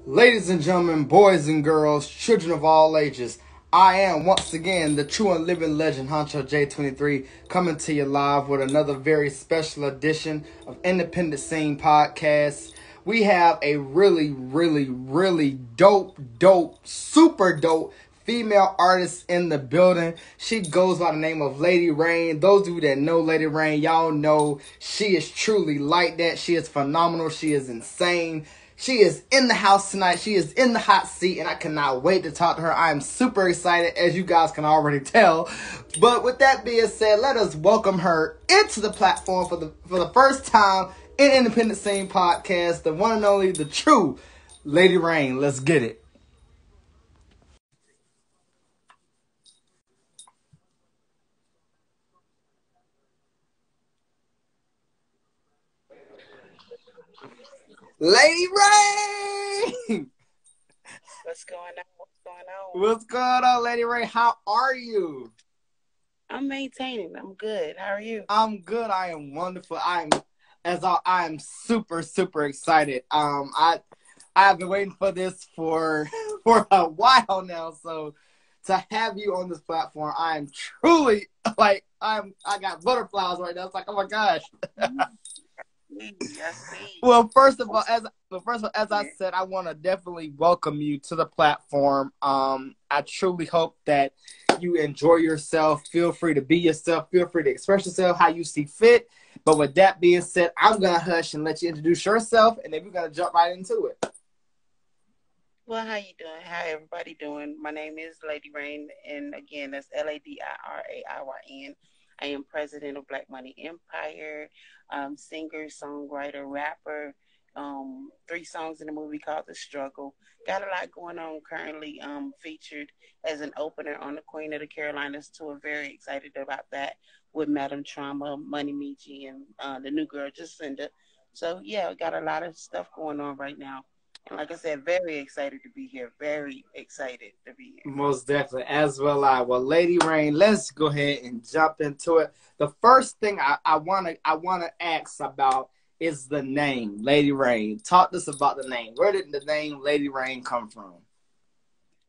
Ladies and gentlemen, boys and girls, children of all ages, I am once again the true and living legend Honcho J23 coming to you live with another very special edition of Independent Scene Podcast. We have a really dope, super dope female artist in the building. She goes by the name of Ladi Raiyn. Those of you that know Ladi Raiyn, y'all know she is truly like that. She is phenomenal. She is insane. She is in the house tonight. She is in the hot seat, and I cannot wait to talk to her. I am super excited, as you guys can already tell. But with that being said, let us welcome her into the platform for the first time in Independent Scene Podcast, the one and only, the true Ladi Raiyn. Let's get it. Ladi Raiyn! What's going on? What's going on? What's going on, Ladi Raiyn? How are you? I'm maintaining. I'm good. How are you? I'm good. I am wonderful. I am super excited. I've been waiting for this for for a while now. So to have you on this platform, I am truly like I got butterflies right now. It's like, oh my gosh. Yes, Well, first of all, as I said, I want to definitely welcome you to the platform. I truly hope that you enjoy yourself. Feel free to be yourself. Feel free to express yourself how you see fit. But with that being said, I'm gonna hush and let you introduce yourself, and then we're gonna jump right into it. Well, how you doing? How everybody doing? My name is Ladi Raiyn, and again, that's LadiRaiyn. I am president of Black Money Empire, singer, songwriter, rapper. Three songs in a movie called The Struggle. Got a lot going on currently. Featured as an opener on the Queen of the Carolinas tour. Very excited about that with Madam Trauma, Money Michi, and the new girl Jacinda. So yeah, got a lot of stuff going on right now. And like I said, very excited to be here. Very excited to be here. Most definitely, as well I. Well, Ladi Raiyn, let's go ahead and jump into it. The first thing I wanna ask about is the name, Ladi Raiyn. Talk to us about the name. Where did the name Ladi Raiyn come from?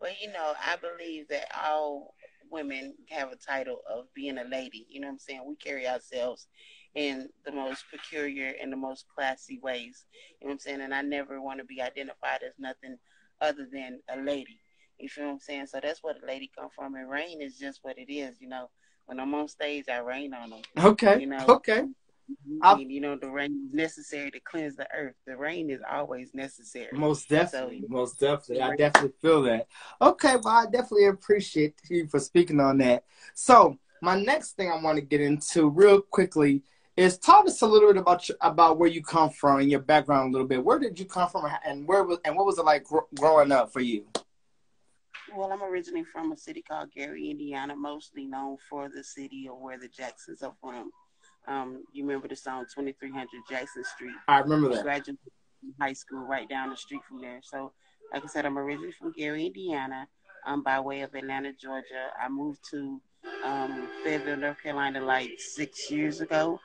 Well, I believe that all women have a title of being a lady. You know what I'm saying? We carry ourselves in the most peculiar and the most classy ways. You know what I'm saying? And I never want to be identified as nothing other than a lady. You feel what I'm saying? So that's where the lady come from. And rain is just what it is. When I'm on stage, I rain on them. Okay, You know, okay. I the rain is necessary to cleanse the earth. The rain is always necessary. Most So, definitely, most definitely. I definitely feel that. Okay, well, I definitely appreciate you for speaking on that. So, my next thing I want to get into real quickly is talk us a little bit about where you come from and your background a little bit. Where did you come from, and what was it like growing up for you? well, I'm originally from a city called Gary, Indiana, mostly known for the city or where the Jacksons are from. You remember the song 2300 Jackson Street? I remember I that. graduated from high school right down the street from there. So, like I said, I'm originally from Gary, Indiana, by way of Atlanta, Georgia. I moved to Fayetteville, North Carolina, like 6 years ago.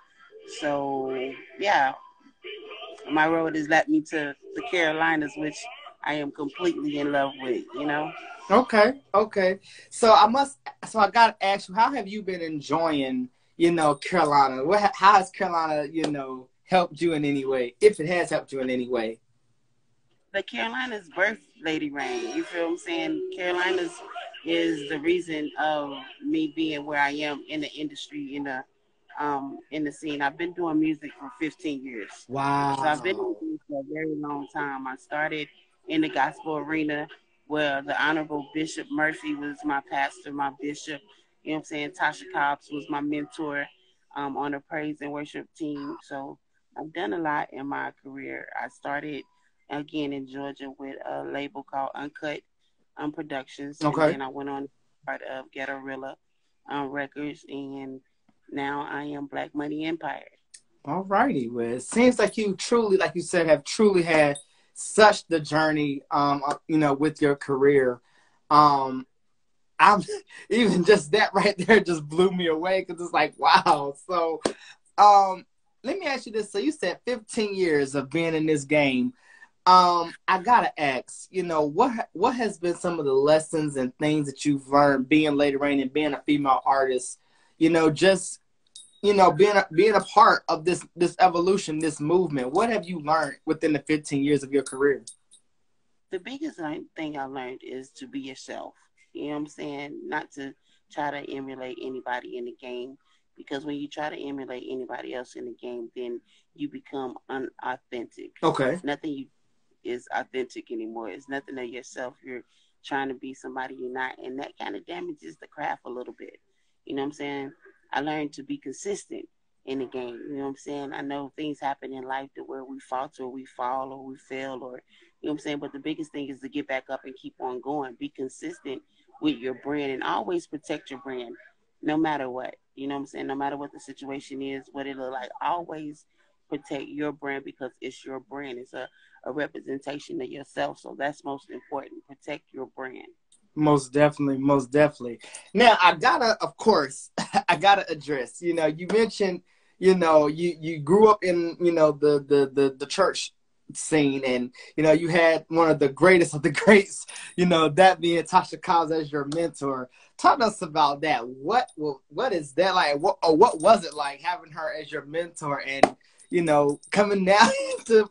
So, yeah, my road has led me to the Carolinas, which I am completely in love with. Okay, okay. So I gotta ask you, how have you been enjoying, Carolina? How has Carolina, helped you in any way, if it has helped you in any way? The Carolinas birthed Ladi Raiyn. You feel what I'm saying? Carolinas is the reason of me being where I am in the industry, in the scene. I've been doing music for 15 years. So I've been in Wow. this for a very long time. I started in the gospel arena where the Honorable Bishop Murphy was my pastor, my bishop. You know what I'm saying? Tasha Cobbs was my mentor on the praise and worship team. So I've done a lot in my career. I started again in Georgia with a label called Uncut Productions, and Okay. then I went on part of Ghettorilla Records, and now I am Black Money Empire. All righty. Well, it seems like you truly, like you said, have truly had such the journey, with your career. Um, I'm even just that right there just blew me away because it's like, wow. So, um, let me ask you this. So you said 15 years of being in this game. I gotta ask, what has been some of the lessons and things that you've learned being Lady Raiyn and being a female artist? Just being a part of this evolution, this movement. What have you learned within the 15 years of your career? The biggest thing I learned is to be yourself. You know what I'm saying? Not to try to emulate anybody in the game, because when you try to emulate anybody else in the game, then you become unauthentic. Okay. Nothing you is authentic anymore. It's nothing of yourself. You're trying to be somebody you're not, and that kind of damages the craft a little bit. You know what I'm saying? I learned to be consistent in the game. You know what I'm saying? I know things happen in life to where we falter, we fall, or we fail, or you know what I'm saying? But the biggest thing is to get back up and keep on going. Be consistent with your brand and always protect your brand no matter what. You know what I'm saying? No matter what the situation is, what it look like, always protect your brand because it's your brand. It's a representation of yourself. So that's most important. Protect your brand. Most definitely, most definitely. Now, I gotta, of course, I gotta address. You mentioned, you grew up in, the church scene, and you had one of the greatest of the greats. That being Tasha Cobbs as your mentor. Talk to us about that. What is that like? What was it like having her as your mentor, and coming now into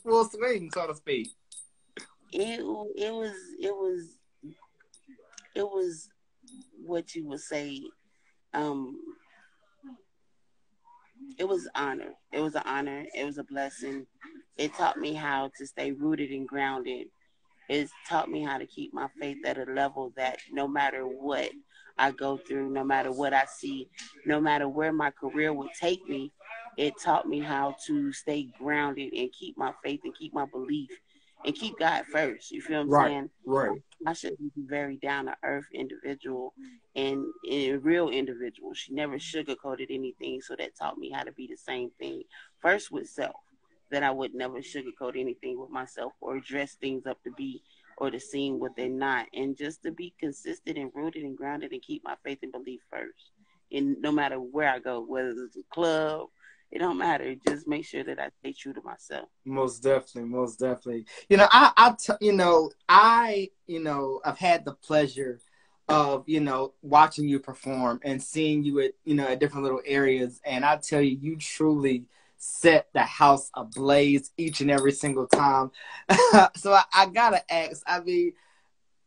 full swing, so to speak? It was what you would say. Um, it was honor. It was an honor. It was a blessing. It taught me how to stay rooted and grounded. It's taught me how to keep my faith at a level that no matter what I go through, no matter what I see, no matter where my career would take me, it taught me how to stay grounded and keep my faith and keep my belief and keep God first. You feel what I'm Right, saying? right. I should be a very down to earth individual and a real individual. She never sugarcoated anything, so that taught me how to be the same thing. First with self, that I would never sugarcoat anything with myself or dress things up to be or to seem what they're not, and just to be consistent and rooted and grounded and keep my faith and belief first. And no matter where I go, whether it's a club, it don't matter. Just make sure that I stay true to myself. Most definitely, most definitely. I've had the pleasure of watching you perform and seeing you at different little areas, and I tell you, you truly set the house ablaze each and every single time. So I gotta ask. I mean,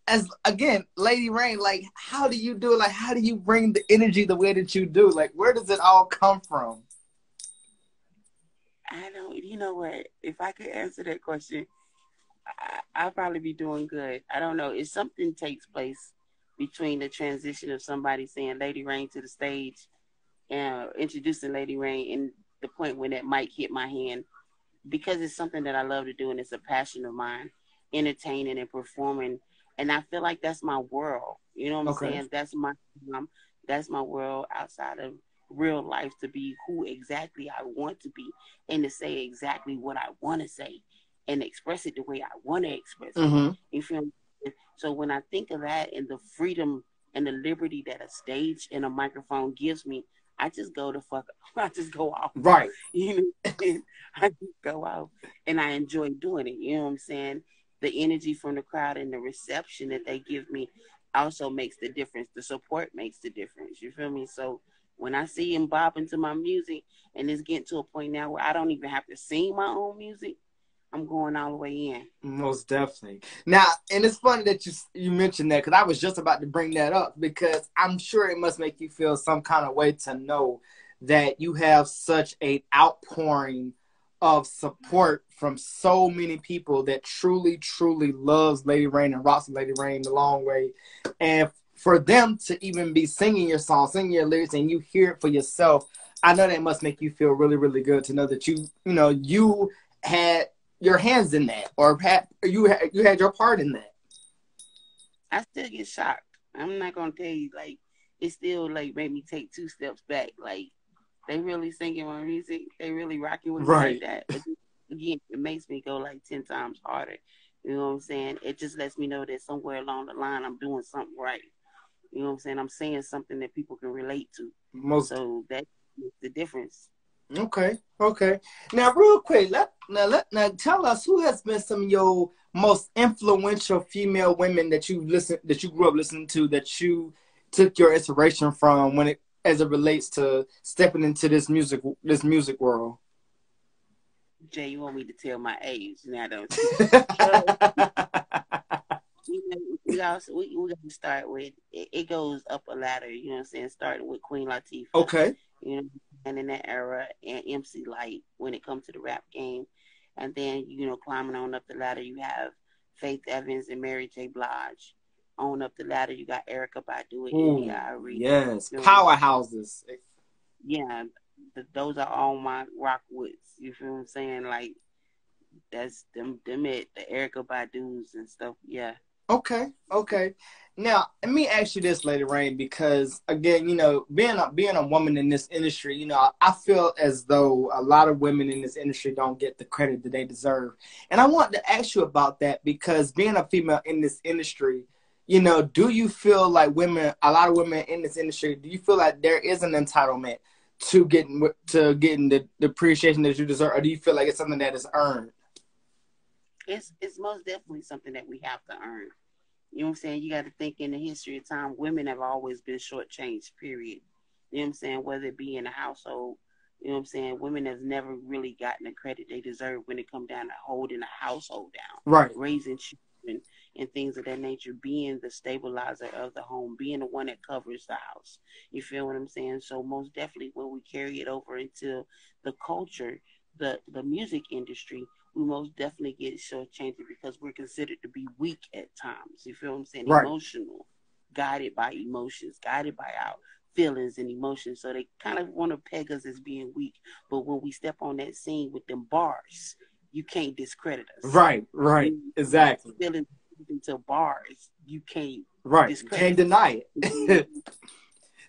as again, Lady Raiyn, like, how do you do it? Like, how do you bring the energy the way that you do? Like, where does it all come from? I don't, you know what? If I could answer that question, I'll probably be doing good. I don't know. If something takes place between the transition of somebody saying Lady Raiyn to the stage and introducing Lady Raiyn and the point when that mic hit my hand, because it's something that I love to do and it's a passion of mine, entertaining and performing. And I feel like that's my world. You know what I'm Okay. saying? That's my world outside of real life, to be who exactly I want to be and to say exactly what I want to say and express it the way I want to express it. Mm-hmm. You feel me? So when I think of that and the freedom and the liberty that a stage and a microphone gives me, I just go the fuck. I just go off. Right. You know, I just go out and I enjoy doing it. You know what I'm saying? The energy from the crowd and the reception that they give me also makes the difference. The support makes the difference. You feel me? So when I see him bopping to my music and it's getting to a point now where I don't even have to sing my own music, I'm going all the way in. Most definitely. Now, and it's funny that you mentioned that, because I was just about to bring that up, because I'm sure it must make you feel some kind of way to know that you have such a outpouring of support from so many people that truly, truly loves Lady Raiyn and rocks Lady Raiyn the long way. And for them to even be singing your song, singing your lyrics, and you hear it for yourself, I know that must make you feel really, really good to know that you had your hands in that, or you had your part in that. I still get shocked. I'm not gonna tell you, like, it still like made me take two steps back. Like, they really singing my music, they really rocking with me like Right. that. But again, it makes me go like 10 times harder. You know what I'm saying? It just lets me know that somewhere along the line I'm doing something right. You know what I'm saying? I'm saying something that people can relate to. Most So that makes the difference. Okay. Okay. Now, real quick, now tell us who has been some of your most influential female women that you grew up listening to, that you took your inspiration from when it as it relates to stepping into this music world. Jay, you want me to tell my age now, don't you? Well, we got to start with it goes up a ladder, you know what I'm saying? Starting with Queen Latifah, Okay. you know, and in that era, and MC Light when it comes to the rap game. And then, climbing on up the ladder, you have Faith Evans and Mary J. Blige. On up the ladder, you got Erica Badu and India Ooh, Arie. yes. You know, Powerhouses. yeah, those are all my rock woods. You feel what I'm saying? Like that's them it, the Erica Badu's and stuff. Yeah. Okay, okay. Now, let me ask you this, Lady Rain, because again, being a woman in this industry, I feel as though a lot of women in this industry don't get the credit that they deserve. And I want to ask you about that because being a female in this industry, do you feel like a lot of women in this industry, do you feel like there is an entitlement to getting the appreciation that you deserve, or do you feel like it's something that is earned? It's most definitely something that we have to earn. You know what I'm saying? You got to think in the history of time, women have always been shortchanged, period. You know what I'm saying? Whether it be in a household, you know what I'm saying? Women have never really gotten the credit they deserve when it come down to holding a household down, Right, raising children, and things of that nature, being the stabilizer of the home, being the one that covers the house. You feel what I'm saying? So most definitely when we carry it over into the culture, the music industry, we most definitely get shortchanged because we're considered to be weak at times. You feel what I'm saying? right, Emotional, guided by emotions, guided by our feelings and emotions. So they kind of want to peg us as being weak. But when we step on that scene with them bars, you can't discredit us. right, right. When Exactly. feelings into bars, you can't Right. discredit Can't us. deny it.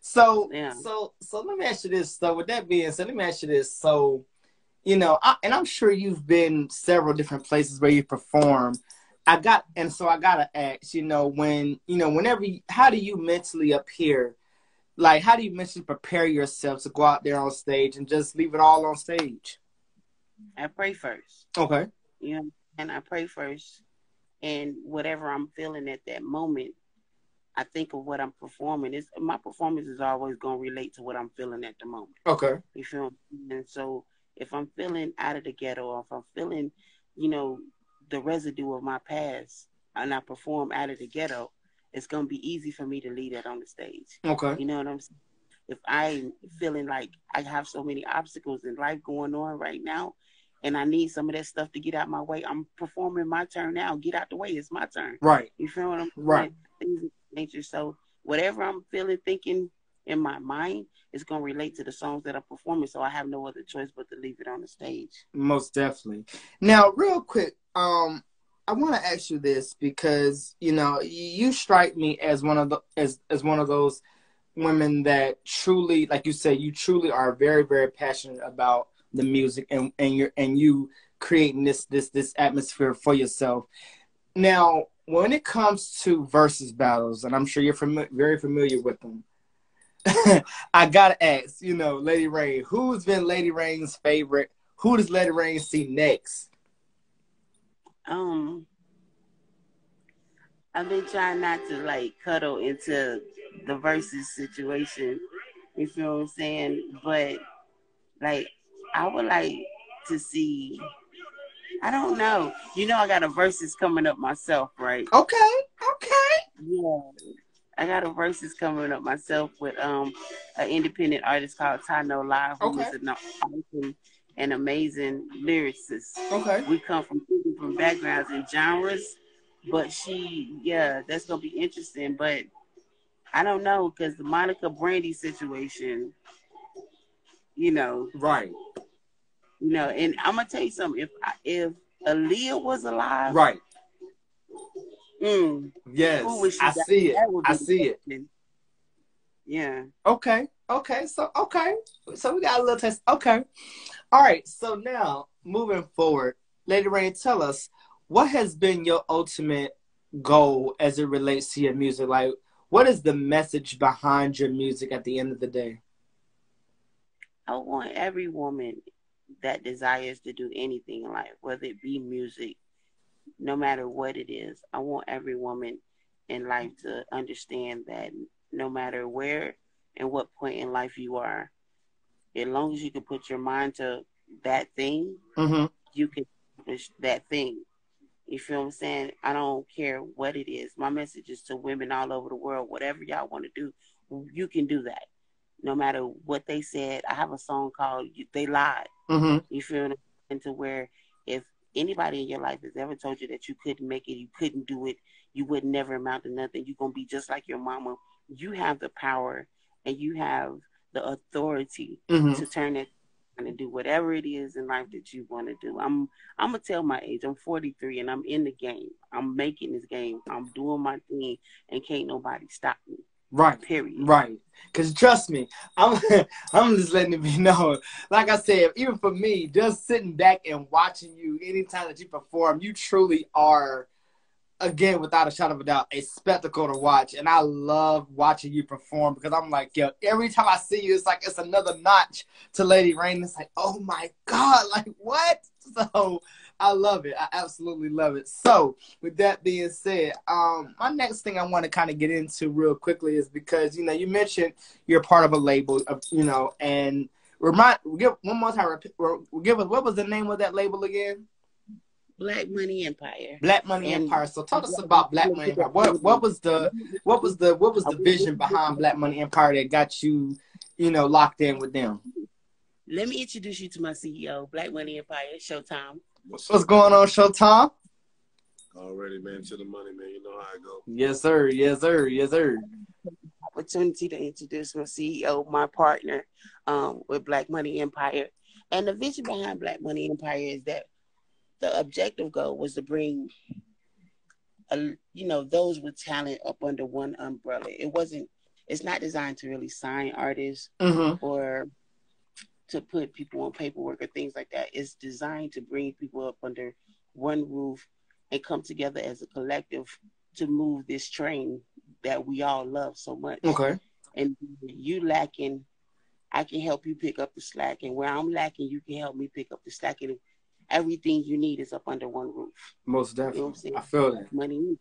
So, Yeah. so let me ask you this. So, with that being said, let me ask you this. So, and I'm sure you've been several different places where you perform. I gotta ask, whenever, how do you mentally appear? Like, how do you mentally prepare yourself to go out there on stage and just leave it all on stage? I pray first. Okay. You know, and I pray first. And whatever I'm feeling at that moment, I think of what I'm performing. My performance is always gonna relate to what I'm feeling at the moment. Okay. You feel me? And so if I'm feeling out of the ghetto, or if I'm feeling, you know, the residue of my past, and I perform out of the ghetto, it's gonna be easy for me to lead that on the stage. Okay. You know what I'm saying? If I'm feeling like I have so many obstacles in life going on right now, and I need some of that stuff to get out my way, I'm performing my turn now. Get out the way. It's my turn. Right. You feel what I'm Right. saying? Things of nature. So whatever I'm feeling, thinking in my mind is going to relate to the songs that I'm performing. So I have no other choice but to leave it on the stage. Most definitely. Now, real quick, I want to ask you this because you strike me as one of those women that truly, like you said, you truly are very very passionate about the music and you creating this atmosphere for yourself. Now, when it comes to versus battles, and I'm sure you're very familiar with them, I gotta ask, Lady Rain, who's been Lady Rain's favorite? Who does Lady Rain see next? Um, I've been trying not to like cuddle into the versus situation. You feel what I'm saying? But like, I would like to see. I don't know. I got a versus coming up myself, right? Okay, okay, Yeah. I got a verses coming up myself with an independent artist called Ty No Lie, who okay, is an awesome and amazing lyricist. okay. We come from two different backgrounds and genres, but that's gonna be interesting. But I don't know because the Monica Brandy situation, you know, Right, and I'm gonna tell you something. If Aaliyah was alive, right. who Yes, would she I got? see it. That would I be the see it. question. Yeah. Okay, okay. So we got a little test. Okay, all right. So now moving forward, Lady Rain, tell us what has been your ultimate goal as it relates to your music. Like, what is the message behind your music at the end of the day? I want every woman that desires to do anything in life, whether it be music, no matter what it is. I want every woman in life to understand that no matter where and what point in life you are, as long as you can put your mind to that thing, you can accomplish that thing. You feel what I'm saying? I don't care what it is. My message is to women all over the world. Whatever y'all want to do, you can do that. No matter what they said. I have a song called They Lied. You feel what I'm saying? To where if anybody in your life has ever told you that you couldn't make it, you couldn't do it, you would never amount to nothing, you're going to be just like your mama, you have the power and you have the authority to turn it and do whatever it is in life that you want to do. I'm gonna tell my age. I'm 43 and I'm in the game. I'm making this game. I'm doing my thing and can't nobody stop me. Right. Period. Right. Because trust me, I'm I'm just letting it be known. Like I said, even for me, just sitting back and watching you anytime that you perform, you truly are, again, without a shadow of a doubt, a spectacle to watch. And I love watching you perform because I'm like, yo, every time I see you, it's like it's another notch to Ladi Raiyn. It's like, oh my God, like what? So I love it. I absolutely love it. So with that being said, my next thing I want to kind of get into real quickly is because, you know, you mentioned you're part of a label, you know, and give one more time, give us, what was the name of that label again? Black Money Empire. Black Money Empire. So talk us about Black Money Empire. What was the vision behind Black Money Empire that got you, you know, locked in with them? Let me introduce you to my CEO, Black Money Empire, Showtime. What's going on, Showtime? Already, man, to the money, man. You know how it go. Yes, sir. Yes, sir. Yes, sir. Opportunity to introduce my CEO, my partner, with Black Money Empire. And the vision behind Black Money Empire is that the objective goal was to bring, those with talent up under one umbrella. It's not designed to really sign artists or to put people on paperwork or things like that. It's designed to bring people up under one roof and come together as a collective to move this train that we all love so much. Okay. And you lacking, I can help you pick up the slack. And where I'm lacking, you can help me pick up the slack. And everything you need is up under one roof. Most definitely. You know what I'm saying? I feel that. Money,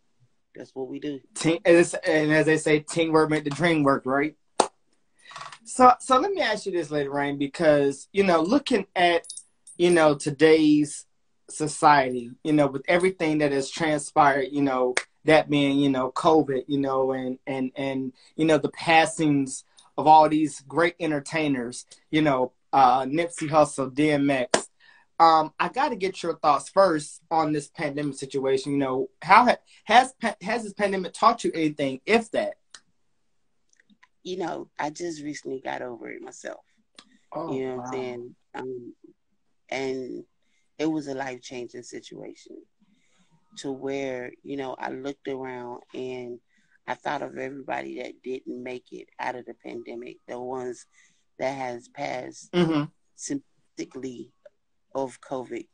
that's what we do. And as they say, teamwork make the dream work, right? So let me ask you this, Ladi Raiyn, because, you know, looking at, you know, today's society, you know, with everything that has transpired, you know, that being, you know, COVID, you know, and you know, the passings of all these great entertainers, you know, Nipsey Hussle, DMX. I got to get your thoughts first on this pandemic situation. You know, how has this pandemic taught you anything, if that? You know, I just recently got over it myself. Oh, you know what wow. I'm saying? And it was a life-changing situation to where, you know, I looked around and I thought of everybody that didn't make it out of the pandemic, the ones that has passed symptomatically of COVID.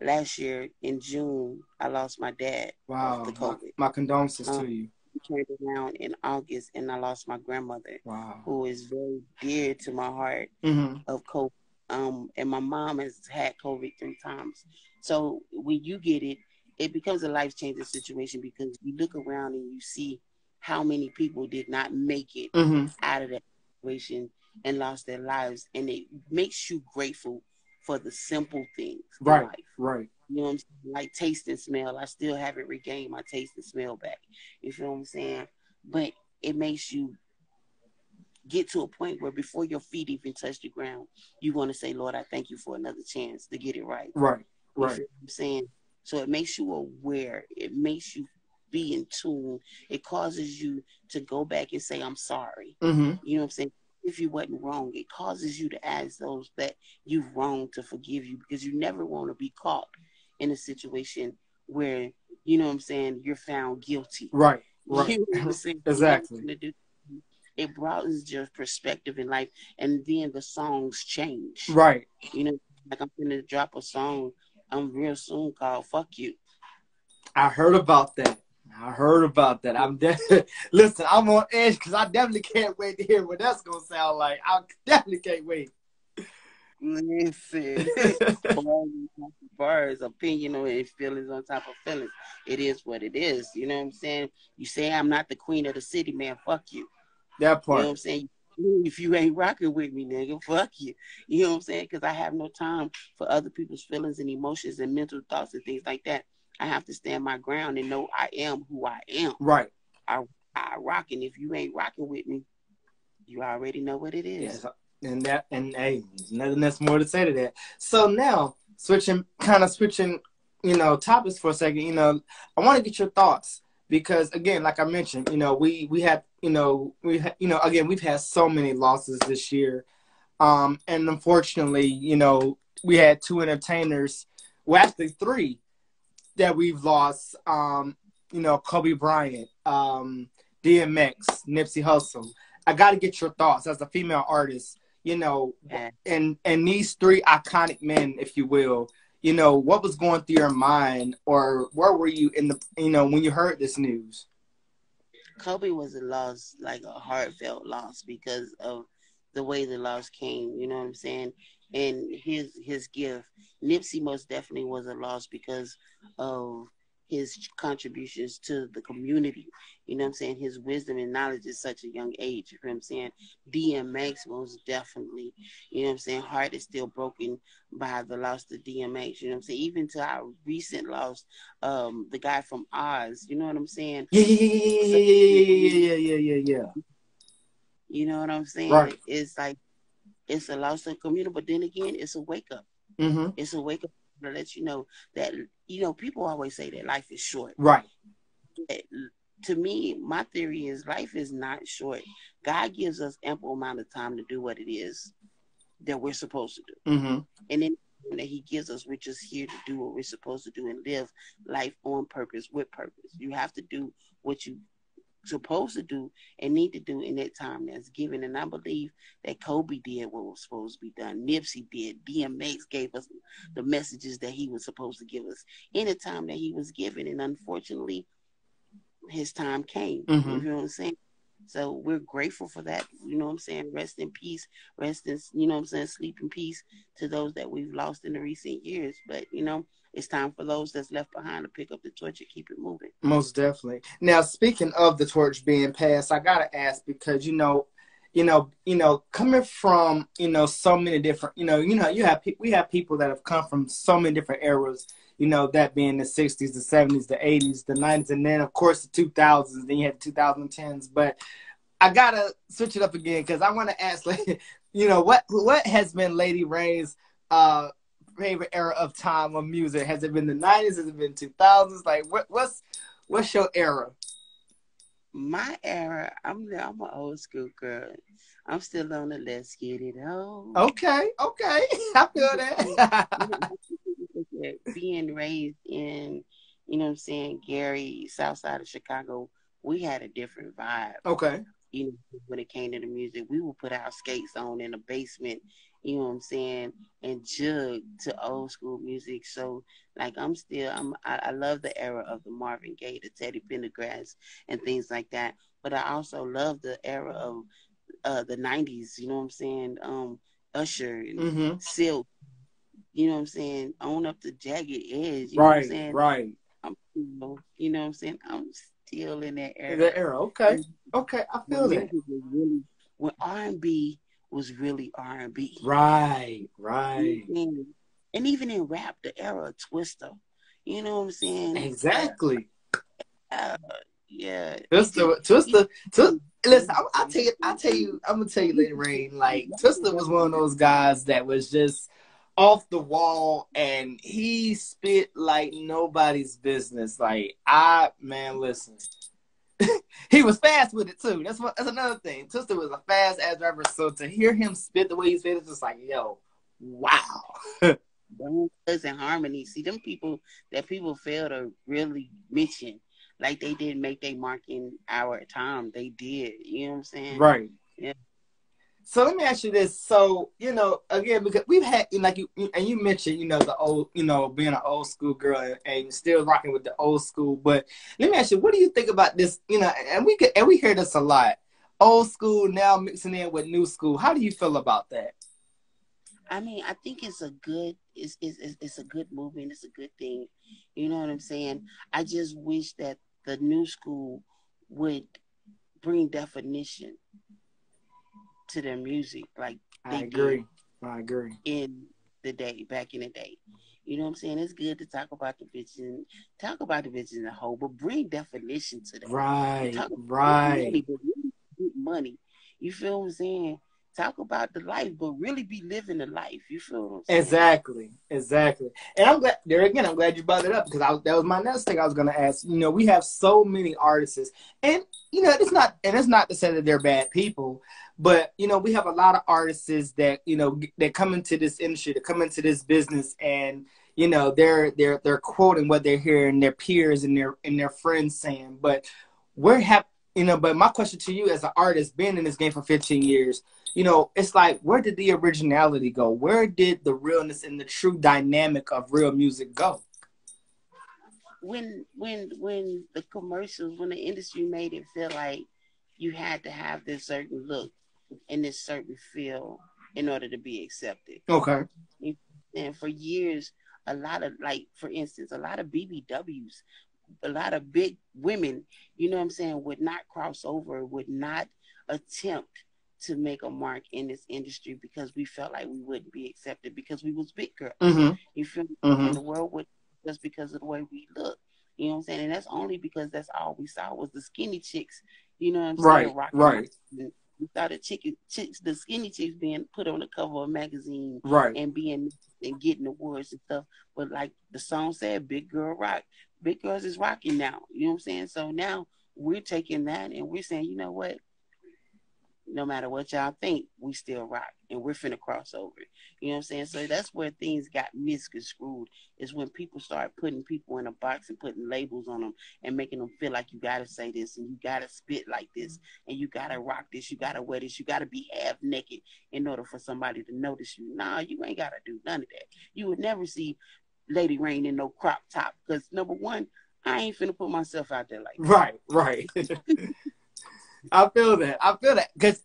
Last year in June, I lost my dad of the COVID. My condolences to you. Turned around in August and I lost my grandmother, who is very dear to my heart of COVID. And my mom has had COVID 3 times. So when you get it, it becomes a life-changing situation because you look around and you see how many people did not make it out of that situation and lost their lives. And it makes you grateful for the simple things in life. Right. You know what I'm saying? Like taste and smell. I still haven't regained my taste and smell back. You feel what I'm saying? But it makes you get to a point where before your feet even touch the ground, you want to say, Lord, I thank you for another chance to get it right. Right. You feel what I'm saying? So it makes you aware. It makes you be in tune. It causes you to go back and say, I'm sorry. You know what I'm saying? If you wasn't wrong, it causes you to ask those that you've wronged to forgive you because you never want to be caught in a situation where, you know what I'm saying, you're found guilty. Right. You know what I'm saying? Exactly. It broadens your perspective in life, and then the songs change. Right. You know, like I'm going to drop a song real soon called Fuck You. I heard about that. I heard about that. Listen, I'm on edge because I definitely can't wait to hear what that's gonna sound like. I definitely can't wait. Listen, bars, opinion and feelings on top of feelings. It is what it is. You know what I'm saying? You say I'm not the queen of the city, man. Fuck you. That You know what part. I'm saying? If you ain't rocking with me, nigga, fuck you. You know what I'm saying? Because I have no time for other people's feelings and emotions and mental thoughts and things like that. I have to stand my ground and know I am who I am. Right. I rock, and if you ain't rocking with me, you already know what it is. Yes. And hey, there's nothing that's more to say to that. So now switching, topics for a second. I want to get your thoughts because again, like I mentioned, we had, again, we've had so many losses this year, and unfortunately, we had two entertainers, well, actually three that we've lost. Kobe Bryant, DMX, Nipsey Hussle. I got to get your thoughts as a female artist. Yeah. And these three iconic men, if you will. What was going through your mind, or where were you in the when you heard this news? Kobe was a loss, like a heartfelt loss, because of the way the loss came. You know what I'm saying? And his gift. Nipsey most definitely was a loss because of his contributions to the community. You know what I'm saying? His wisdom and knowledge at such a young age. You know what I'm saying? DMX most definitely. You know what I'm saying? Heart is still broken by the loss of DMX. You know what I'm saying? Even to our recent loss, the guy from Oz. You know what I'm saying? Yeah. You know what I'm saying? Right. It's like it's a loss of community, but then again, it's a wake up. Mm-hmm. It's a wake up to let you know that people always say that life is short. Right. To me, my theory is life is not short. God gives us ample amount of time to do what it is that we're supposed to do, Mm-hmm. and then that He gives us, we're just here to do what we're supposed to do and live life on purpose with purpose. You have to do what you supposed to do and need to do in that time that's given. And I believe that Kobe did what was supposed to be done. Nipsey did. DMX gave us the messages that he was supposed to give us in the time that he was given. And unfortunately, his time came. Mm-hmm. You know what I'm saying? So we're grateful for that. You know what I'm saying? Rest in peace. Rest in, sleep in peace to those that we've lost in the recent years. But, it's time for those that's left behind to pick up the torch and keep it moving. Most definitely. Now, speaking of the torch being passed, I gotta ask because coming from so many different we have people that have come from so many different eras. That being the 60s, the 70s, the 80s, the 90s, and then of course the 2000s. Then you had the 2010s. But I gotta switch it up again because I want to ask, what has been Lady Raiyn's favorite era of time of music? Has it been the 90s? Has it been 2000s? Like, what's your era? My era, I'm an old school girl. I'm still on the let's get it on. Okay. I feel that. Being raised in, Gary, south side of Chicago, we had a different vibe. Okay. When it came to the music, we would put our skates on in the basement, and jug to old school music. So, like, I love the era of the Marvin Gaye, the Teddy Pendergrass, and things like that. But I also love the era of the 90s, Usher and Silk, on up to Jagged Edge, Right. I'm, I'm still in that era. The era, okay, I feel that. When R&B was really R&B. Right. And even in rap, the era of Twister. You know what I'm saying? Exactly. Yeah. Twister. Listen, I'll tell you, I'm gonna tell you, Lady Raiyn, like, Twister was one of those guys that was just off the wall, and he spit like nobody's business. Like, listen. He was fast with it too. That's another thing. Twister was a fast ass rapper, so to hear him spit the way he spit, it's just like, yo, wow. Buzz and harmony. See, them people that people fail to really mention, like they didn't make their mark in our time. They did. You know what I'm saying? Right. Yeah. So let me ask you this. So, again, because we've had, like and you mentioned, the old, being an old school girl and still rocking with the old school. But let me ask you, what do you think about this? And we hear this a lot. Old school now mixing in with new school. How do you feel about that? I mean, I think it's a good movement. It's a good thing. You know what I'm saying? I just wish that the new school would bring definition to their music like I they did agree. I agree. back in the day. You know what I'm saying? It's good to talk about the bitches in the whole, but bring definition to that. You Right, talk about right. money, but really get money. You feel what I'm saying? Talk about the life, but really be living the life. You feel what I'm saying? Exactly, exactly. And I'm glad there again. I'm glad you brought it up because that was my next thing I was going to ask. We have so many artists, and it's not to say that they're bad people, but we have a lot of artists that that come into this industry, that come into this business, and they're quoting what they're hearing their peers and their friends saying. But where have But my question to you as an artist, being in this game for 15 years, it's like, where did the originality go? Where did the realness and the true dynamic of real music go? When the commercials, when the industry made it feel like you had to have this certain look and this certain feel in order to be accepted. Okay. And for years, a lot of, like, for instance, a lot of BBWs, a lot of big women, you know what I'm saying, would not cross over, would not attempt to make a mark in this industry because we felt like we wouldn't be accepted because we was big girls. Mm-hmm. You feel me? And Mm-hmm. the world would just because of the way we look. You know what I'm saying? And that's only because that's all we saw was the skinny chicks, you know what I'm saying, Right. rocking. Right. We saw the chicks, the skinny chicks being put on the cover of a magazine Right. and getting awards and stuff. But like the song said, big girl rock. Big girls is rocking now. You know what I'm saying? So now we're taking that and we're saying, you know what? No matter what y'all think, we still rock and we're finna cross over. You know what I'm saying? So that's where things got misconstrued, is when people start putting people in a box and putting labels on them and making them feel like you gotta say this and you gotta spit like this and you gotta rock this, you gotta wear this, you gotta be half naked in order for somebody to notice you. Nah, you ain't gotta do none of that. You would never see Lady Raiyn in no crop top because, number one, I ain't finna put myself out there like that. Right. Right. I feel that. I feel that because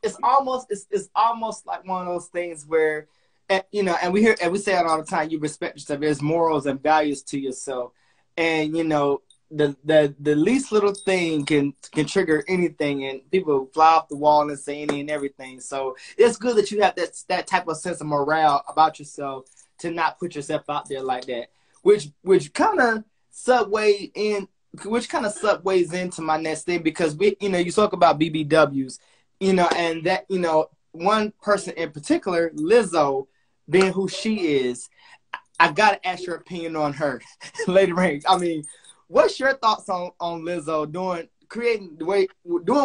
it's almost like one of those things where, and we say it all the time. You respect yourself. There's morals and values to yourself, and the least little thing can trigger anything, and people fly off the wall and say any and everything. So it's good that you have that type of sense of morale about yourself to not put yourself out there like that, which kind of subway in which kind of subways into my next thing because you talk about BBWs, and that, one person in particular, Lizzo, being who she is, I gotta ask your opinion on her, Lady Raiyn. I mean, what's your thoughts on Lizzo doing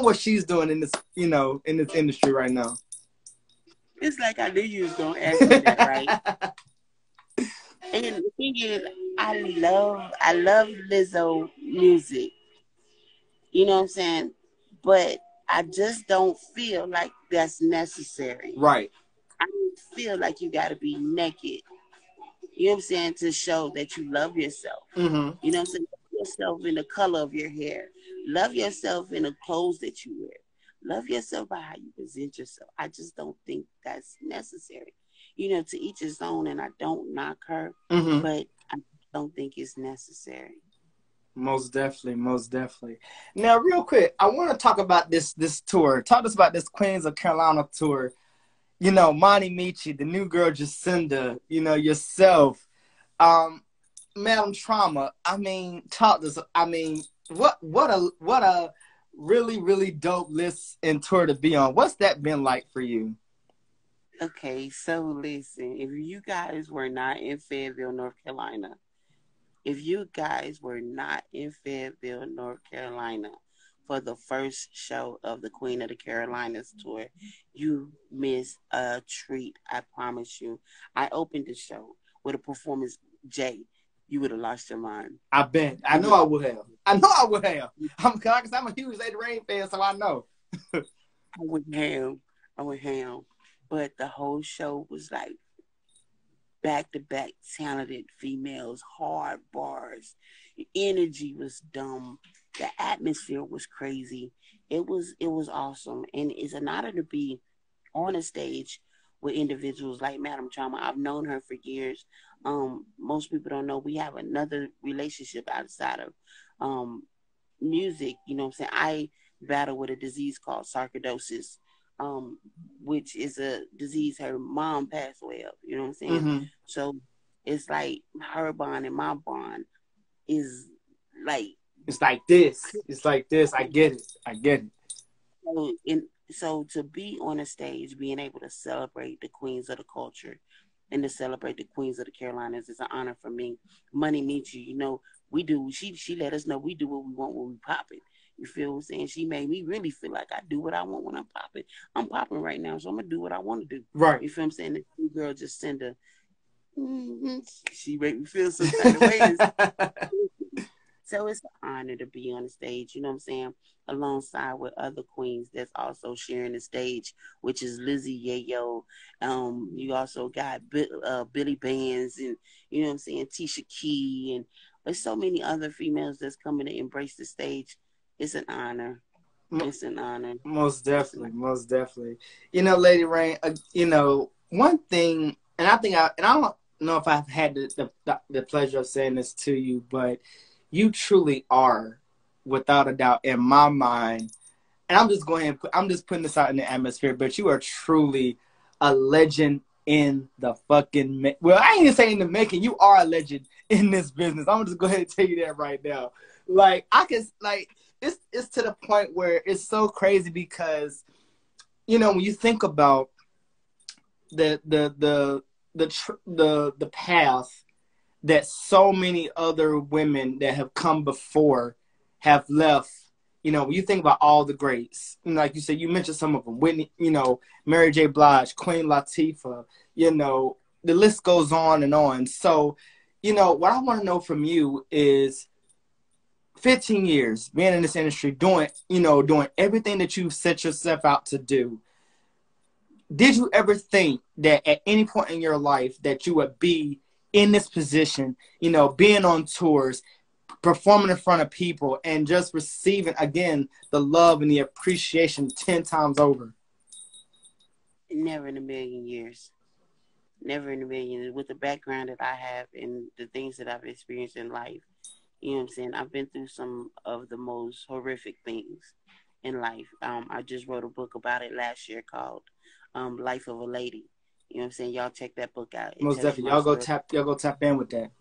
what she's doing in this, in this industry right now? It's like I knew you was gonna ask me that, right? And the thing is, I love Lizzo music. You know what I'm saying? But I just don't feel like that's necessary. Right. I don't feel like you got to be naked. You know what I'm saying? To show that you love yourself. Mm-hmm. You know what I'm saying? Love yourself in the color of your hair. Love yourself in the clothes that you wear. Love yourself by how you present yourself. I just don't think that's necessary. To each his own, and I don't knock her, Mm-hmm. but I don't think it's necessary. Most definitely, most definitely. Now, real quick, I want to talk about this tour. Talk to us about this Queens of Carolina tour. Monty Michi, the new girl Jacinda, yourself, Madam Trauma. I mean, talk to us. I mean, what a really, really dope list and tour to be on. What's that been like for you? Okay, so listen, if you guys were not in Fayetteville, North Carolina, North Carolina for the first show of the Queen of the Carolinas tour, you missed a treat. I promise you. I opened the show with a performance, Jay. You would have lost your mind. I bet. I know I would have. I'm a huge Lady Raiyn fan, so I know. I would have I went ham. But the whole show was like back to back talented females, hard bars. The energy was dumb. The atmosphere was crazy. It was awesome. And it's an honor to be on a stage with individuals like Madam Trauma. I've known her for years. Most people don't know we have another relationship outside of music. You know what I'm saying? I battle with a disease called sarcoidosis, um, which is a disease her mom passed away of. You know what I'm saying? Mm-hmm. So it's like her bond and my bond is like It's like this. It's like this. I get it. I get it. so to be on a stage, being able to celebrate the queens of the culture and to celebrate the queens of the Carolinas is an honor for me. Money meets you. You know, we do. She let us know we do what we want when we pop it. You feel what I'm saying? She made me really feel like I do what I want when I'm popping. I'm popping right now, so I'm gonna do what I want to do. Right. You feel what I'm saying? The girl just send a. She made me feel some kind of ways. So it's an honor to be on the stage, you know what I'm saying, alongside with other queens that's also sharing the stage, which is Lizzie Yayo. You also got Billy Bands and, you know what I'm saying, Tisha Key, and there's so many other females that's coming to embrace the stage. It's an honor. It's an honor. Most definitely. Most definitely. You know, Lady Raiyn, you know, one thing, and I don't know if I've had the pleasure of saying this to you, but you truly are, without a doubt, in my mind. And I'm just going. I'm just putting this out in the atmosphere. But you are truly a legend in the fucking. Well, I ain't even saying in the making. You are a legend in this business. I'm just go ahead and tell you that right now. Like I can, like it's to the point where it's so crazy because, you know, when you think about the path that so many other women that have come before have left. You know, when you think about all the greats, like you said, you mentioned some of them, Whitney, you know, Mary J. Blige, Queen Latifah, you know, the list goes on and on. So, you know, what I want to know from you is 15 years being in this industry, doing everything that you've set yourself out to do. Did you ever think that at any point in your life that you would be in this position, you know, being on tours, performing in front of people, and just receiving, again, the love and the appreciation 10 times over? Never in a million years. Never in a million years. With the background that I have and the things that I've experienced in life, you know what I'm saying? I've been through some of the most horrific things in life. I just wrote a book about it last year called Life of a Lady. You know what I'm saying? Y'all check that book out. It Most tells you definitely. my story Y'all go tap in with that.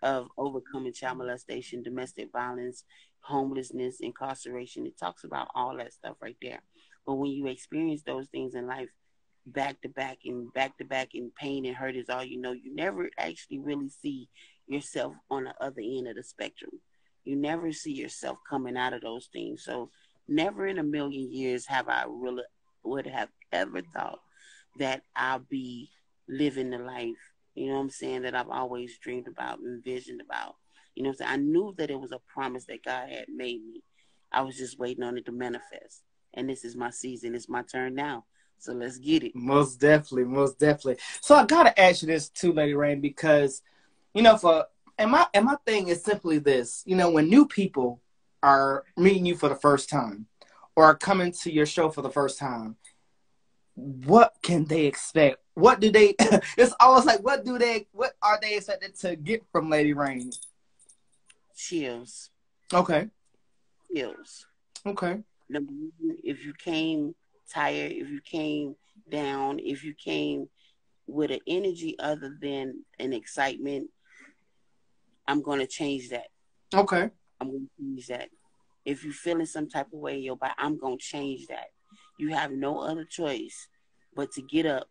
of overcoming child molestation, domestic violence, homelessness, incarceration. It talks about all that stuff right there. But when you experience those things in life back to back and pain and hurt is all you know, you never actually really see yourself on the other end of the spectrum. You never see yourself coming out of those things. So never in a million years have I really would have ever thought that I'll be living the life, you know what I'm saying, that I've always dreamed about, envisioned about. You know what I'm saying? I knew that it was a promise that God had made me. I was just waiting on it to manifest. And this is my season. It's my turn now. So let's get it. Most definitely, most definitely. So I gotta ask you this too, Lady Raiyn, because, you know, my thing is simply this. You know, when new people are meeting you for the first time or are coming to your show for the first time, what can they expect? What do they it's almost like what are they expected to get from Lady Raiyn? Chills. Okay. Chills. Okay. Number one, if you came tired, if you came down, if you came with an energy other than an excitement, I'm going to change that. Okay. I'm going to change that. If you're feeling some type of way in your body, I'm going to change that. You have no other choice but to get up.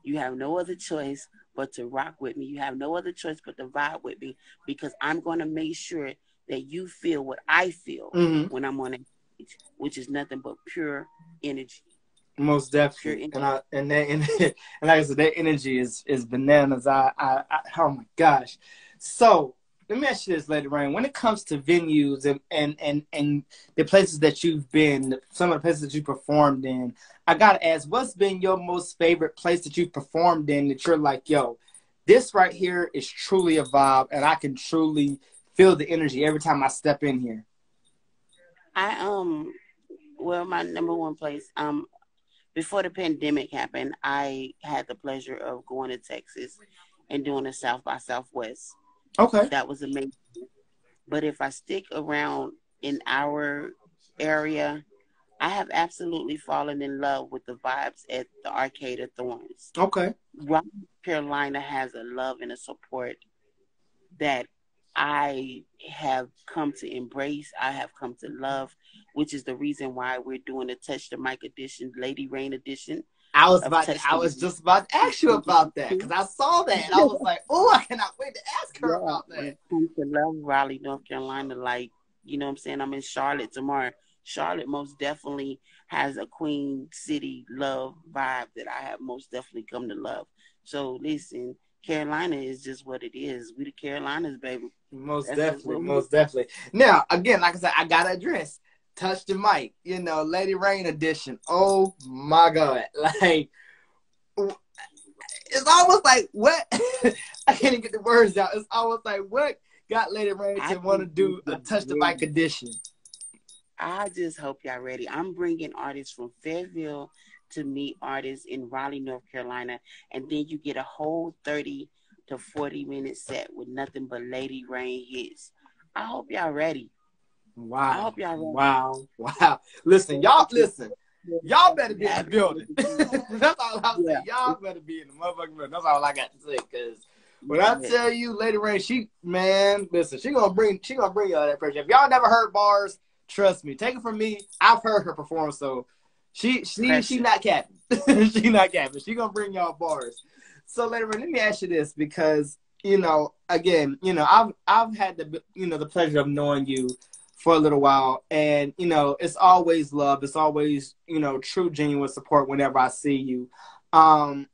You have no other choice but to rock with me. You have no other choice but to vibe with me, because I'm going to make sure that you feel what I feel when I'm on that stage, which is nothing but pure energy. Most definitely. And like I said, that energy is bananas. Oh my gosh. So let me ask you this, Lady Raiyn. When it comes to venues and the places that you've been, some of the places that you performed in, I gotta ask, what's been your most favorite place that you've performed in that you're like, yo, this right here is truly a vibe, and I can truly feel the energy every time I step in here? I well, my number one place, before the pandemic happened, I had the pleasure of going to Texas and doing a South by Southwest. Okay. That was amazing. But if I stick around in our area, I have absolutely fallen in love with the vibes at the Arcade of Thorns. Okay. Raleigh, Carolina has a love and a support that I have come to embrace, I have come to love, which is the reason why we're doing a Touch the Mic edition, Lady Raiyn edition of Touch I the was Mic. just about to ask you about that because I saw that and I was like, oh, I cannot wait to ask her Yeah, about I've that. come to love Raleigh, North Carolina. Like, you know what I'm saying? I'm in Charlotte tomorrow. Charlotte most definitely has a Queen City love vibe that I have most definitely come to love. So listen, Carolina is just what it is. We the Carolinas, baby. Most That's just definitely, what we most definitely. Now, again, like I said, I gotta address Touch the Mic, Lady Raiyn edition. Oh my God. Like, it's almost like what I can't even get the words out. It's almost like what got Lady Raiyn I to want to think do a y'all Touch the Mic ready. edition. I just hope y'all ready. I'm bringing artists from Fayetteville to meet artists in Raleigh, North Carolina, and then you get a whole 30 to 40-minute set with nothing but Lady Raiyn hits. I hope y'all ready. I Wow, hope y'all ready. wow, wow. Listen, y'all, listen. Y'all better be in the building. That's all I'm Yeah, saying. Y'all better be in the motherfucking building. That's all I got to say. Cause when I yeah. tell you, Lady Raiyn, listen, she gonna bring y'all that pressure. If y'all never heard bars, trust me. Take it from me. I've heard her perform, so she Pressure. not capping. She not capping. She gonna bring y'all bars. So, Lady Raiyn, let me ask you this because again, I've had the pleasure of knowing you for a little while, and it's always love, it's always true genuine support whenever I see you. um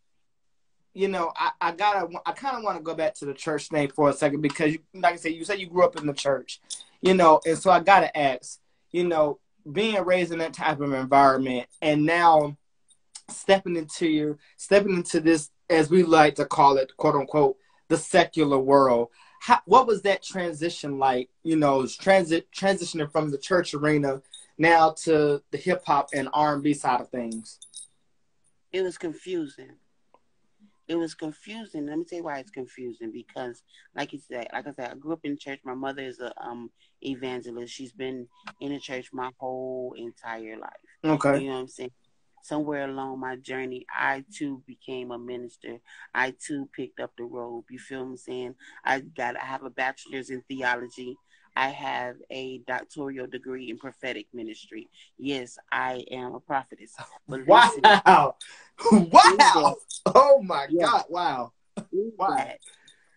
I kind of want to go back to the church name for a second because like I said, you said you grew up in the church, and so I gotta ask, being raised in that type of environment and now stepping into this, as we like to call it, quote unquote, the secular world. What was that transition like? Transitioning from the church arena now to the hip hop and R&B side of things. It was confusing. It was confusing. Let me tell you why it's confusing. Because, like I said, I grew up in church. My mother is a evangelist. She's been in the church my whole entire life. Okay. You know what I'm saying? Somewhere along my journey, I too became a minister. I too picked up the robe. You feel what I'm saying? I have a bachelor's in theology. I have a doctoral degree in prophetic ministry. Yes, I am a prophetess. But listen, Wow. is that Wow. Oh my yeah, God. Wow. is Wow. that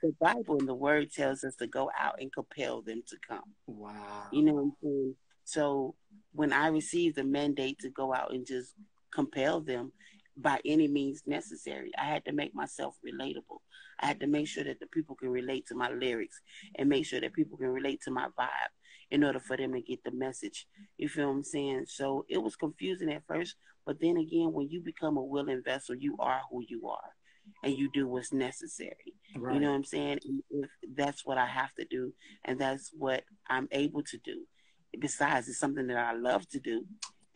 the Bible and the Word tells us to go out and compel them to come. You know Wow. what I'm saying? So when I received the mandate to go out and just compel them by any means necessary, I had to make myself relatable. I had to make sure that the people can relate to my lyrics and make sure that people can relate to my vibe in order for them to get the message. You feel what I'm saying? So it was confusing at first, but then again, when you become a willing vessel, you are who you are and you do what's necessary. You know Right. what I'm saying? If that's what I have to do, and that's what I'm able to do. Besides, it's something that I love to do,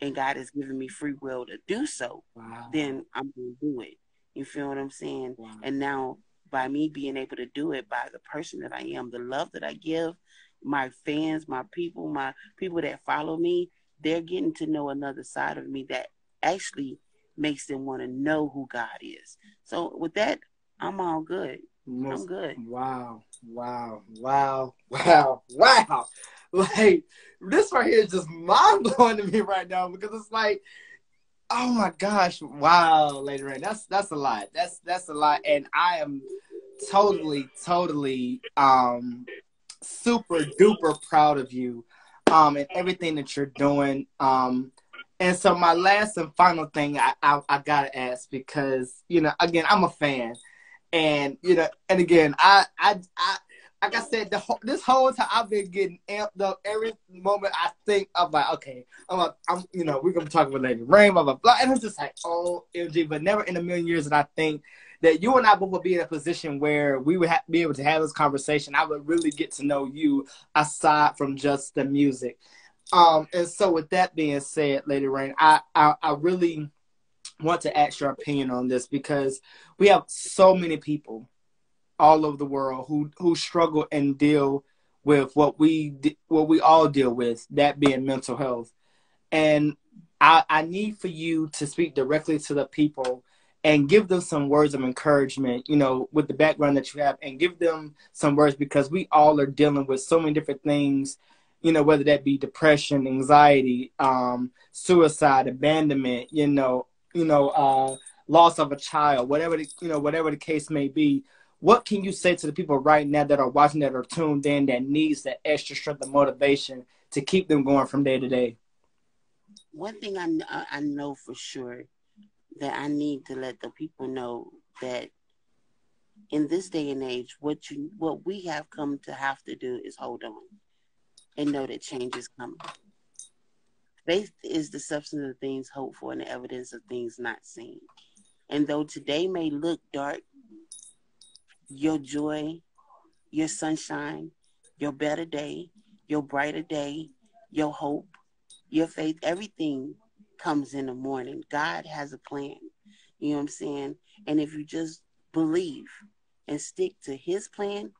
and God has given me free will to do so, Wow. then I'm going to do it. You feel what I'm saying? Wow. And now, by me being able to do it, by the person that I am, the love that I give, my fans, my people that follow me, they're getting to know another side of me that actually makes them want to know who God is. So with that, I'm all good. I'm Most good. wow, wow, wow, wow, wow. Like this right here is just mind blowing to me right now because it's like, oh my gosh, wow, Lady Raiyn, that's a lot. That's a lot, and I am totally super duper proud of you, and everything that you're doing. And so my last and final thing I gotta ask because again I'm a fan. And and again, I like I said, this whole time I've been getting amped up. Every moment I think, I'm like, okay, we're gonna be talking with Lady Raiyn, blah blah blah, and it's just like, oh, MG, but never in a million years did I think that you and I both would be in a position where we would be able to have this conversation. I would really get to know you aside from just the music. And so with that being said, Lady Raiyn, I really want to ask your opinion on this because we have so many people all over the world who struggle and deal with what we all deal with, that being mental health. And I need for you to speak directly to the people and give them some words of encouragement, with the background that you have, and give them some words because we all are dealing with so many different things, whether that be depression, anxiety, suicide, abandonment, loss of a child, whatever the case may be. What can you say to the people right now that are watching, that are tuned in, that needs that extra strength and motivation to keep them going from day to day? One thing I know for sure that I need to let the people know that in this day and age, what we have come to have to do is hold on and know that change is coming. Faith is the substance of things hoped for and the evidence of things not seen. And though today may look dark, your joy, your sunshine, your better day, your brighter day, your hope, your faith, everything comes in the morning. God has a plan. You know what I'm saying? And if you just believe and stick to his plan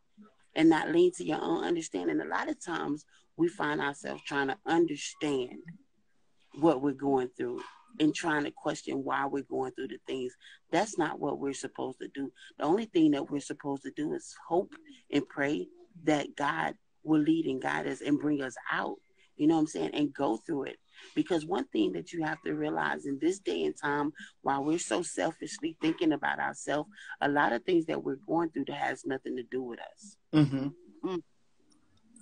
and not lean to your own understanding, a lot of times we find ourselves trying to understand what we're going through and trying to question why we're going through the things. That's not what we're supposed to do. The only thing that we're supposed to do is hope and pray that God will lead and guide us and bring us out, you know what I'm saying, and go through it. Because one thing that you have to realize in this day and time, while we're so selfishly thinking about ourselves, a lot of things that we're going through that has nothing to do with us. Mm-hmm.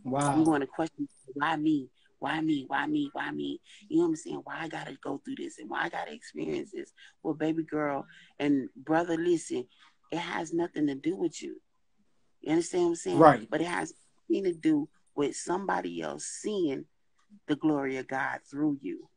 Wow. We want to question, why me? Why me? Why me? Why me? You know what I'm saying? Why I got to go through this and why I got to experience this? Well, baby girl and brother, listen, it has nothing to do with you. You understand what I'm saying? Right. But it has nothing to do with somebody else seeing the glory of God through you.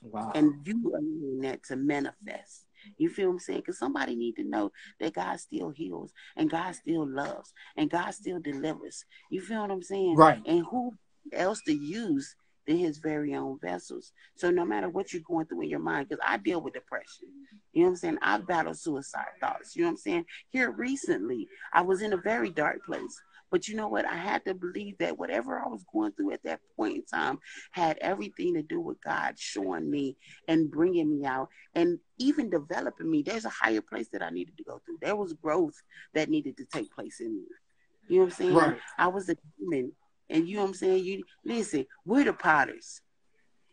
Wow. And you allowing that to manifest. You feel what I'm saying? Because somebody need to know that God still heals and God still loves and God still delivers. You feel what I'm saying? Right. And who else to use than his very own vessels? So no matter what you're going through in your mind, because I deal with depression. You know what I'm saying? I've battled suicide thoughts. You know what I'm saying? Here recently, I was in a very dark place. But you know what? I had to believe that whatever I was going through at that point in time had everything to do with God showing me and bringing me out and even developing me. There's a higher place that I needed to go through. There was growth that needed to take place in me. You know what I'm saying? Right. I was a demon. And you know what I'm saying? You listen, we're the potters.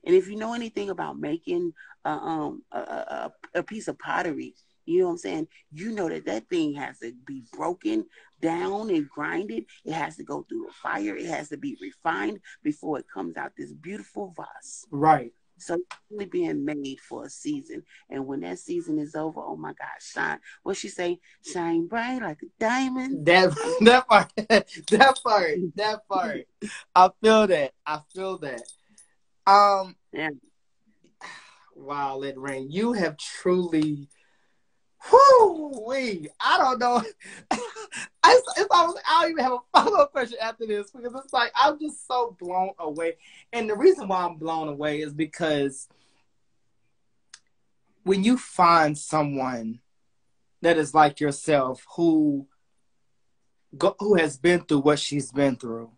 And if you know anything about making a piece of pottery, you know what I'm saying? You know that thing has to be broken down and grinded. It has to go through a fire. It has to be refined before it comes out this beautiful vase. Right. So it's really being made for a season. And when that season is over, oh my God, shine. What she say? Shine bright like a diamond. That part. That part. I feel that. Yeah. Wow, Lady Raiyn, you have truly. I don't know. I don't even have a follow-up question after this because it's like I'm just so blown away. And the reason why I'm blown away is because when you find someone that is like yourself who has been through what she's been through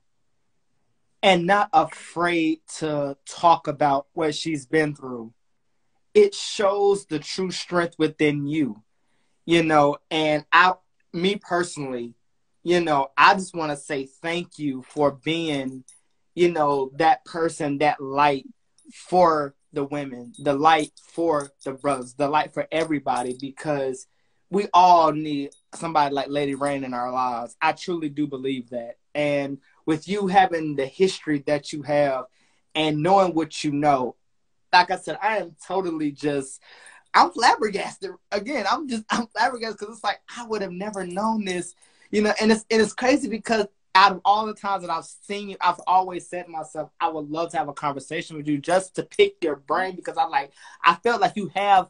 and not afraid to talk about what she's been through, it shows the true strength within you. And me personally, I just want to say thank you for being, that person, that light for the women, the light for the brothers, the light for everybody, because we all need somebody like Lady Raiyn in our lives. I truly do believe that. And with you having the history that you have and knowing what you know, like I said, I am totally I'm flabbergasted. Again, I'm flabbergasted because it's like I would have never known this, and it's crazy because out of all the times that I've seen you, I've always said to myself, I would love to have a conversation with you just to pick your brain, because I felt like you've had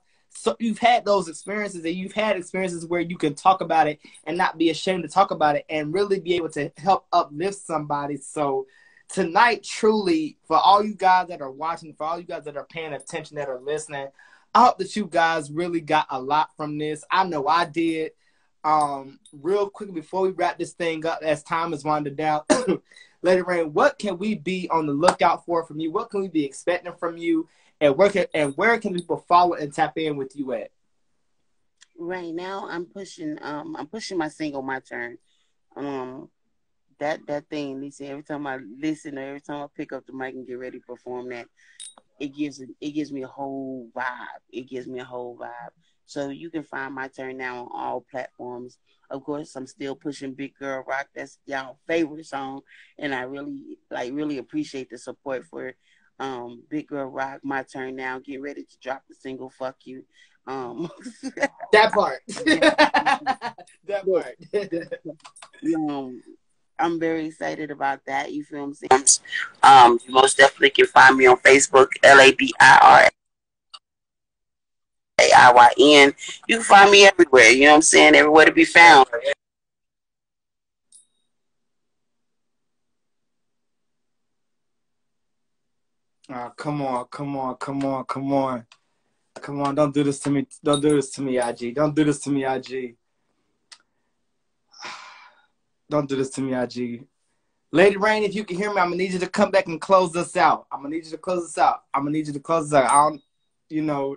those experiences, and you've had experiences where you can talk about it and not be ashamed to talk about it and really be able to help uplift somebody. So tonight, truly, for all you guys that are watching, for all you guys that are paying attention, that are listening, I hope that you guys really got a lot from this. I know I did. Real quick before we wrap this thing up, as time is winding down, Ladi Raiyn, what can we be on the lookout for from you? What can we be expecting from you? And where can people follow and tap in with you at? Right now, I'm pushing my single, My Turn. That thing, listen, every time I listen or every time I pick up the mic and get ready to perform that, it gives me a whole vibe. It gives me a whole vibe. So you can find My Turn now on all platforms. Of course, I'm still pushing Big Girl Rock. That's y'all favorite song, and I really appreciate the support for Big Girl Rock. My Turn now. Get ready to drop the single. Fuck you. Um, That part. That part. um, I'm very excited about that. You feel what I'm saying? You most definitely can find me on Facebook, LadiRaiyn. You can find me everywhere. You know what I'm saying? Everywhere to be found. Come on, come on, come on, come on. Come on, don't do this to me. Don't do this to me, IG. Don't do this to me, IG. Don't do this to me, IG. Ladi Raiyn, if you can hear me, I'm going to need you to come back and close us out. I'm going to need you to close us out. I'm going to need you to close us out. I don't, you know,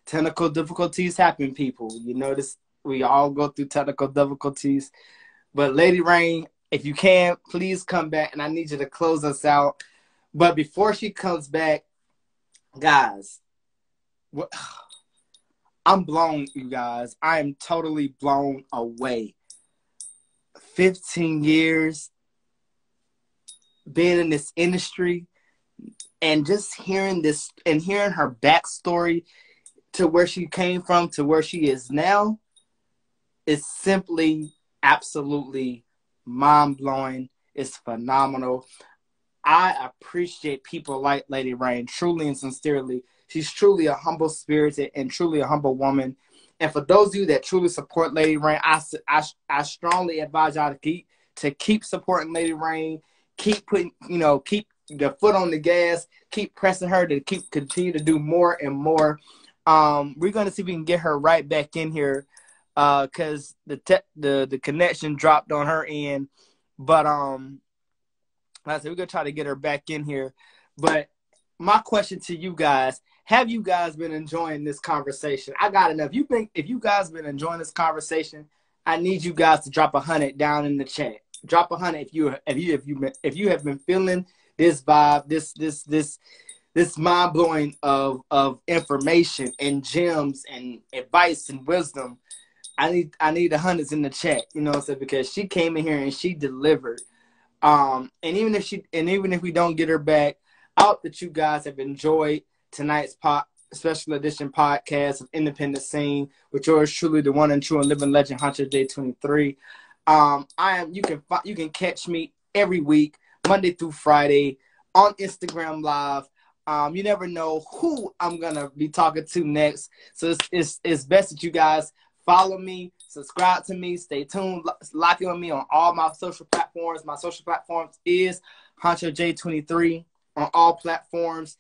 technical difficulties happen, people. You know this. We all go through technical difficulties. But Ladi Raiyn, if you can, please come back, and I need you to close us out. But before she comes back, guys, I'm blown, you guys. I am totally blown away. 15 years being in this industry, and just hearing this and hearing her backstory to where she came from to where she is now is simply absolutely mind-blowing. It's phenomenal. I appreciate people like Ladi Raiyn, truly and sincerely. She's truly a humble-spirited and truly a humble woman. And for those of you that truly support Ladi Raiyn, I strongly advise y'all to keep supporting Ladi Raiyn. Keep putting, keep the foot on the gas. Keep pressing her to continue to do more and more. We're gonna see if we can get her right back in here, because the connection dropped on her end. But like I said, we're gonna try to get her back in here. But my question to you guys: have you guys been enjoying this conversation? I gotta know if you guys been enjoying this conversation. I need you guys to drop 100 down in the chat. Drop 100 if you have been feeling this vibe, this mind blowing of information and gems and advice and wisdom. I need the hundreds in the chat. You know what I'm saying? Because she came in here and she delivered. And even if we don't get her back, I hope that you guys have enjoyed tonight's special edition podcast of Independent Scene with yours truly, the one and true and living legend, Hunter J23. You can catch me every week, Monday through Friday, on Instagram Live. You never know who I'm gonna be talking to next, so it's best that you guys follow me, subscribe to me, stay tuned, lock in with me on all my social platforms. My social platforms is Hunter J23 on all platforms.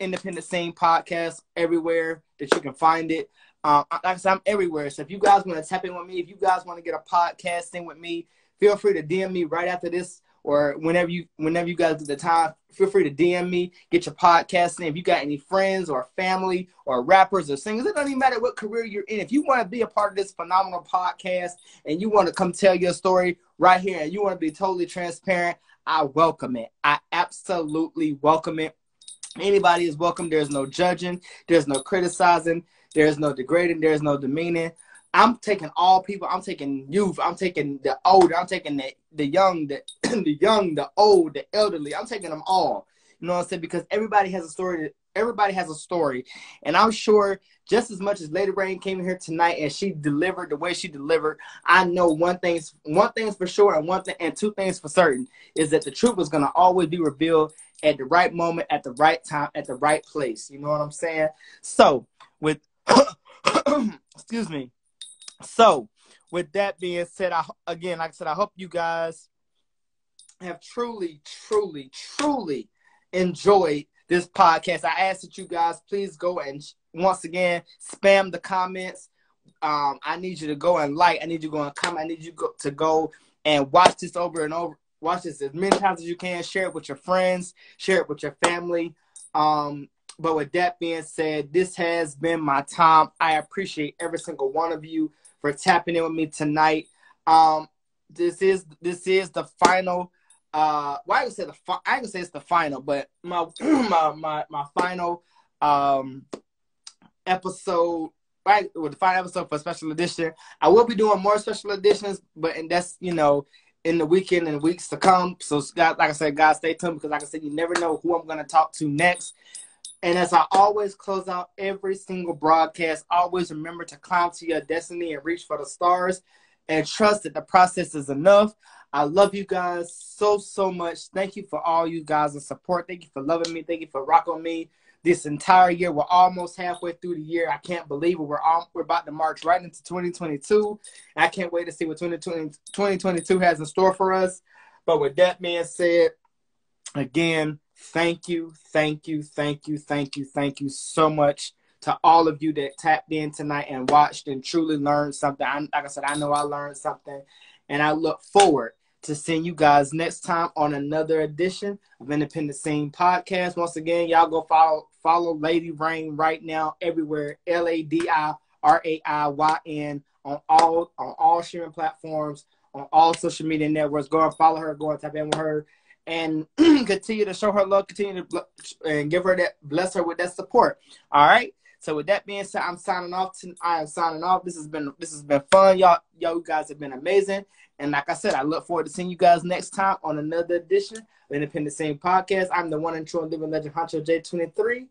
Independent Scene Podcast everywhere that you can find it. Like I said, I'm everywhere. So if you guys want to tap in with me, if you guys want to get a podcast in with me, feel free to DM me right after this, or whenever you guys get the time. Feel free to DM me, get your podcast in. If you got any friends or family or rappers or singers, it doesn't even matter what career you're in. If you want to be a part of this phenomenal podcast and you want to come tell your story right here and you want to be totally transparent, I welcome it. I absolutely welcome it. Anybody is welcome. There's no judging. There's no criticizing. There's no degrading. There's no demeaning. I'm taking all people. I'm taking youth. I'm taking the older. I'm taking the young, the young, the old, the elderly. I'm taking them all. You know what I'm saying? Because everybody has a story everybody has a story, and I'm sure just as much as Lady Raiyn came in here tonight and she delivered the way she delivered, I know one thing's for sure, and two things for certain is that the truth is gonna always be revealed at the right moment, at the right time, at the right place. You know what I'm saying? So with excuse me. So with that being said, like I said, I hope you guys have truly, truly, truly enjoyed this podcast. I ask that you guys please go and once again spam the comments. I need you to go and like. I need you to go and comment. I need you to go and watch this over and over. Watch this as many times as you can. Share it with your friends. Share it with your family. But with that being said, this has been my time. I appreciate every single one of you for tapping in with me tonight. This is the final. I ain't gonna say it's the final, but my my final episode. Right, with the final episode for special edition. I will be doing more special editions, and that's in the weekend and weeks to come. So, like I said, guys, stay tuned because, like I said, you never know who I'm gonna talk to next. And as I always close out every single broadcast, always remember to climb to your destiny and reach for the stars and trust that the process is enough. I love you guys so, so much. Thank you for all you guys' support. Thank you for loving me. Thank you for rocking me this entire year. We're almost halfway through the year. I can't believe it. We're about to march right into 2022. I can't wait to see what 2022 has in store for us. But with that being said, again, thank you so much to all of you that tapped in tonight and watched and truly learned something. Like I said, I know I learned something, and I look forward to seeing you guys next time on another edition of Independent Scene Podcast. Once again, y'all go follow Ladi Raiyn right now everywhere. LadiRaiyyn on all sharing platforms, on all social media networks. Go and follow her. Go and tap in with her. And continue to show her love, continue to and give her that, bless her with that support. All right. So with that being said, I'm signing off. I am signing off. This has been fun. Y'all guys have been amazing. And like I said, I look forward to seeing you guys next time on another edition of Independent Scene Podcast. I'm the one and true and living legend, Honcho J23.